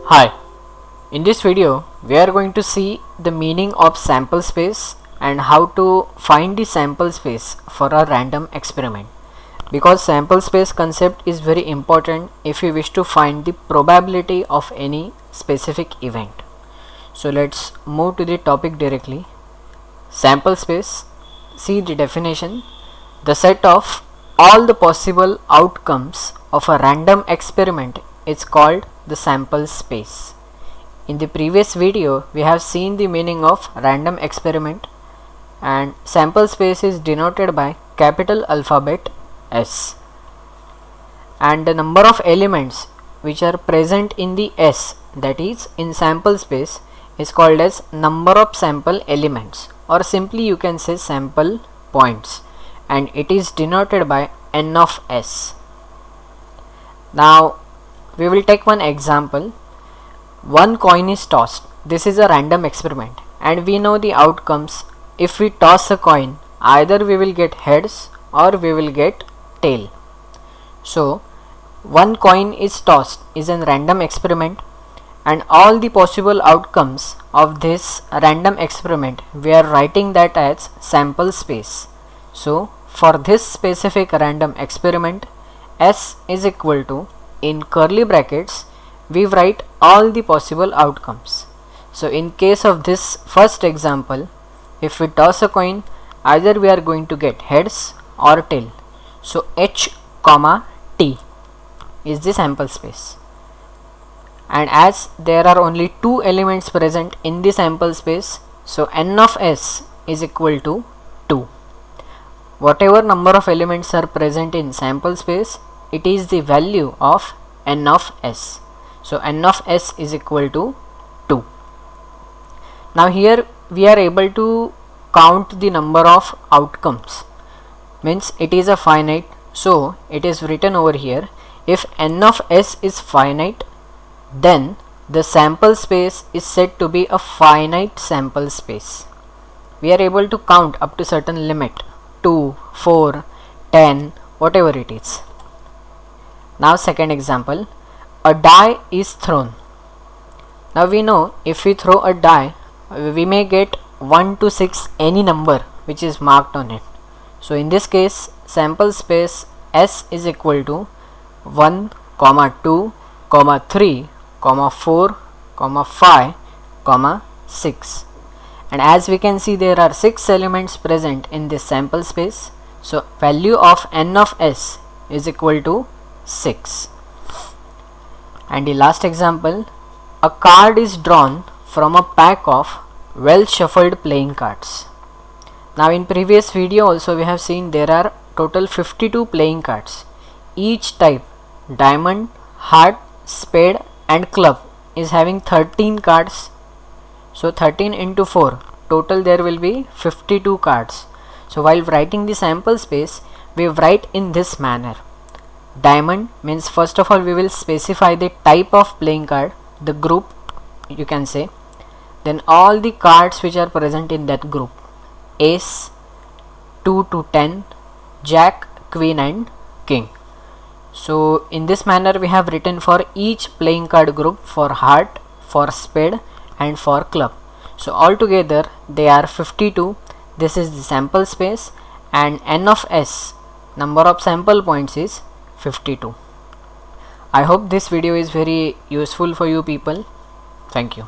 Hi, in this video we are going to see the meaning of sample space and how to find the sample space for a random experiment, because sample space concept is very important if you wish to find the probability of any specific event. So let's move to the topic directly. Sample space, see the definition: the set of all the possible outcomes of a random experiment is called the sample space. In the previous video we have seen the meaning of random experiment, and sample space is denoted by capital alphabet S, and the number of elements which are present in the S, that is in sample space, is called as number of sample elements, or simply you can say sample points, and it is denoted by n of S. Now we will take one example. One coin is tossed. This is a random experiment and we know the outcomes. If we toss a coin, either we will get heads or we will get tail. So one coin is tossed is a random experiment, and all the possible outcomes of this random experiment we are writing that as sample space. So for this specific random experiment, S is equal to, in curly brackets we write all the possible outcomes. So in case of this first example, if we toss a coin, either we are going to get heads or tail. So H comma T is the sample space, and as there are only two elements present in the sample space, so n of S is equal to 2. Whatever number of elements are present in sample space, it is the value of n of S. So n of S is equal to 2. Now here we are able to count the number of outcomes, means it is a finite, so it is written over here, if n of S is finite, then the sample space is said to be a finite sample space. We are able to count up to certain limit, 2, 4, 10, whatever it is. Now second example, a die is thrown. Now we know if we throw a die, we may get 1 to 6 any number which is marked on it. So in this case, sample space S is equal to 1, 2, 3, 4, 5, 6. And as we can see, there are 6 elements present in this sample space. So value of n of S is equal to 6. And the last example, a card is drawn from a pack of well shuffled playing cards. Now in previous video also we have seen there are total 52 playing cards. Each type, diamond, heart, spade and club, is having 13 cards. So 13 into 4, total there will be 52 cards. So while writing the sample space, we write in this manner. Diamond means first of all we will specify the type of playing card, the group you can say, then all the cards which are present in that group: ace, 2 to 10, jack, queen and king. So in this manner we have written for each playing card group, for heart, for spade and for club. So altogether they are 52. This is the sample space, and n of S, number of sample points, is 52. I hope this video is very useful for you people. Thank you.